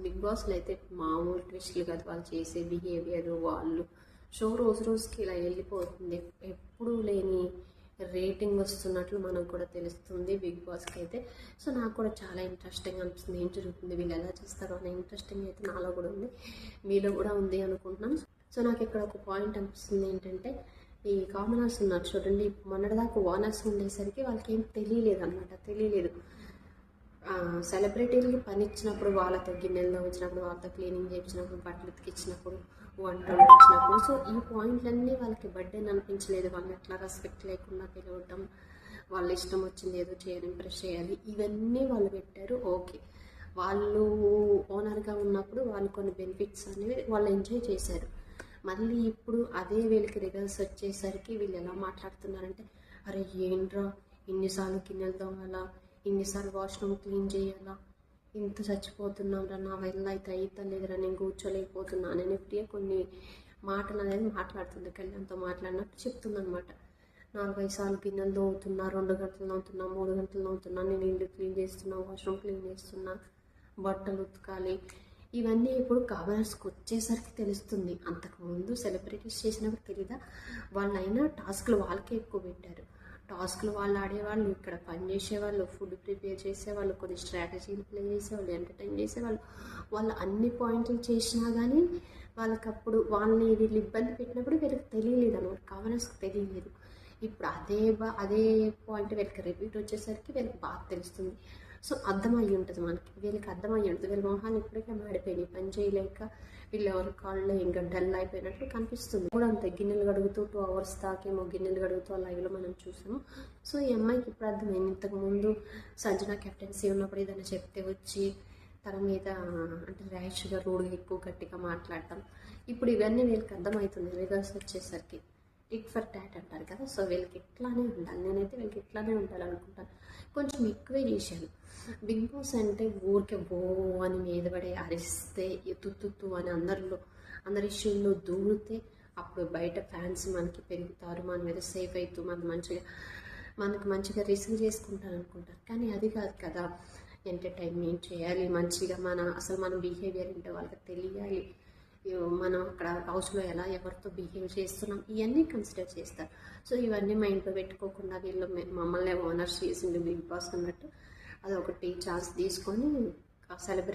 Big బాస్లో అయితే మామూలు ట్విస్టులు కదా, వాళ్ళు చేసే బిహేవియర్, వాళ్ళు షో రోజు రోజుకి ఇలా వెళ్ళిపోతుంది. ఎప్పుడు లేని రేటింగ్ వస్తున్నట్లు మనకు కూడా తెలుస్తుంది బిగ్ బాస్కి అయితే. సో నాకు కూడా చాలా ఇంట్రెస్టింగ్ అనిపిస్తుంది, ఏం జరుగుతుంది, వీళ్ళు ఎలా చేస్తారు అనే ఇంట్రెస్టింగ్ అయితే నాలో కూడా ఉంది, మీలో కూడా ఉంది అనుకుంటున్నాను. సో నాకు ఇక్కడ ఒక పాయింట్ అనిపిస్తుంది ఏంటంటే, ఈ కామనర్స్ ఉన్నారు చూడండి, మొన్నటిదాకా ఓనర్స్ ఉండేసరికి వాళ్ళకి ఏం తెలియలేదు. సెలబ్రిటీలకి పని ఇచ్చినప్పుడు, వాళ్ళతో గిన్నెల్లో వచ్చినప్పుడు, వాళ్ళతో క్లీనింగ్ చేయించినప్పుడు, బట్టలు ఉతికిచ్చినప్పుడు, వంటలు ఇచ్చినప్పుడు, సో ఈ పాయింట్లన్నీ వాళ్ళకి బర్త్డే అనిపించలేదు. వాళ్ళని ఎట్లా రెస్పెక్ట్ లేకుండా పిలవటం, వాళ్ళ ఇష్టం వచ్చింది ఏదో చేయాలి, ఇంప్రెస్ చేయాలి, ఇవన్నీ వాళ్ళు పెట్టారు. ఓకే, వాళ్ళు ఓనర్గా ఉన్నప్పుడు వాళ్ళు కొన్ని బెనిఫిట్స్ అనేవి వాళ్ళు ఎంజాయ్ చేశారు. మళ్ళీ ఇప్పుడు అదే వీళ్ళకి రివర్స్ వచ్చేసరికి వీళ్ళు ఎలా మాట్లాడుతున్నారంటే, అరే ఏంట్రా ఇన్నిసార్లు గిన్నెలు తోమాలా, ఇన్నిసార్లు వాష్రూమ్ క్లీన్ చేయాలా, ఇంత చచ్చిపోతున్నాం రా, నా వల్ల అయితే అవుతలేదురా, నేను కూర్చోలేకపోతున్నాను అని ఫ్రీగా కొన్ని మాటలు అనేది మాట్లాడుతుంది. కళ్యాణ్తో మాట్లాడినట్టు చెప్తుందనమాట. 4-5 సార్లు గిన్నెలు తోముతున్నా, 2 గంటలు తోముతున్నా, 3 గంటలు తోముతున్నా, నేను ఇల్లు క్లీన్ చేస్తున్నా, వాష్రూమ్ క్లీన్ చేస్తున్నా, బట్టలు ఉతకాలి, ఇవన్నీ ఇప్పుడు కామనర్స్కి వచ్చేసరికి తెలుస్తుంది. అంతకుముందు సెలబ్రిటీస్ చేసినప్పుడు తెలీదా, వాళ్ళైనా టాస్క్లు వాళ్ళకే ఎక్కువ పెట్టారు. టాస్క్లు వాళ్ళు ఆడేవాళ్ళు, ఇక్కడ పని చేసేవాళ్ళు, ఫుడ్ ప్రిపేర్ చేసేవాళ్ళు, కొన్ని స్ట్రాటజీలు ప్లే చేసేవాళ్ళు, ఎంటర్టైన్ చేసేవాళ్ళు. వాళ్ళు అన్ని పాయింట్లు చేసినా కానీ వాళ్ళకప్పుడు వాళ్ళని వీళ్ళు ఇబ్బంది పెట్టినప్పుడు వీళ్ళకి తెలియలేదు అనమాట, కామనర్స్కి తెలియలేదు. ఇప్పుడు అదే పాయింట్ వీళ్ళకి రిపీట్ వచ్చేసరికి వీళ్ళకి బాగా తెలుస్తుంది. సో అర్థమయ్యి ఉంటుంది మనకి, వీళ్ళకి అర్థమయ్యి ఉంటుంది. వీళ్ళ మొహాలు ఇప్పటికే మాడిపోయినాయి, పని చేయలేక వీళ్ళు ఎవరి కాళ్ళు ఇంకా డల్ అయిపోయినట్లు కనిపిస్తుంది. కూడా అంతే, గిన్నెలు గడుగుతూ 2 hours దాకేమో గిన్నెలు గడుగుతూ ఆ లైవ్లో మనం చూసాము. సో ఈ అమ్మాయికి ఇప్పుడు అర్థమైంది. ఇంతకుముందు సంజన కెప్టెన్సీ ఉన్నప్పుడు ఏదైనా చెప్తే వచ్చి తన మీద అంటే ర్యాష్గా, రూడ్గా, ఎక్కువ గట్టిగా మాట్లాడటం, ఇప్పుడు ఇవన్నీ వీళ్ళకి అర్థమవుతుంది రివర్స్ వచ్చేసరికి. టిక్ ఫర్ టాట్ అంటారు కదా, సో వీళ్ళకి ఇట్లానే ఉండాలి, నేనైతే వీళ్ళకి ఇట్లానే ఉండాలనుకుంటాను. కొంచెం ఎక్కువే చేశాను. బిగ్ బాస్ అంటే ఊరికే బో అని మీద పడి అరిస్తే, తుత్తు అని అందరి ఇష్యూల్లో దూరితే అప్పుడు బయట ఫ్యాన్స్ మనకి పెరుగుతారు, మన మీద సేఫ్ అవుతూ మనకు మంచిగా రిసీవ్ చేసుకుంటారు అనుకుంటారు. కానీ అది కాదు కదా, ఎంటర్టైన్మెంట్ చేయాలి మంచిగా, అసలు మన బిహేవియర్ ఏంటో వాళ్ళకి తెలియాలి, మనం అక్కడ హౌస్లో ఎలా ఎవరితో బిహేవ్ చేస్తున్నాం, ఇవన్నీ కన్సిడర్ చేస్తారు. సో ఇవన్నీ మైండ్లో పెట్టుకోకుండా వీళ్ళు మమ్మల్ని ఓనర్స్ చేసిండు బిగ్ బాస్ అన్నట్టు అదొకటి ఛాన్స్ తీసుకొని సెలబ్రిటీ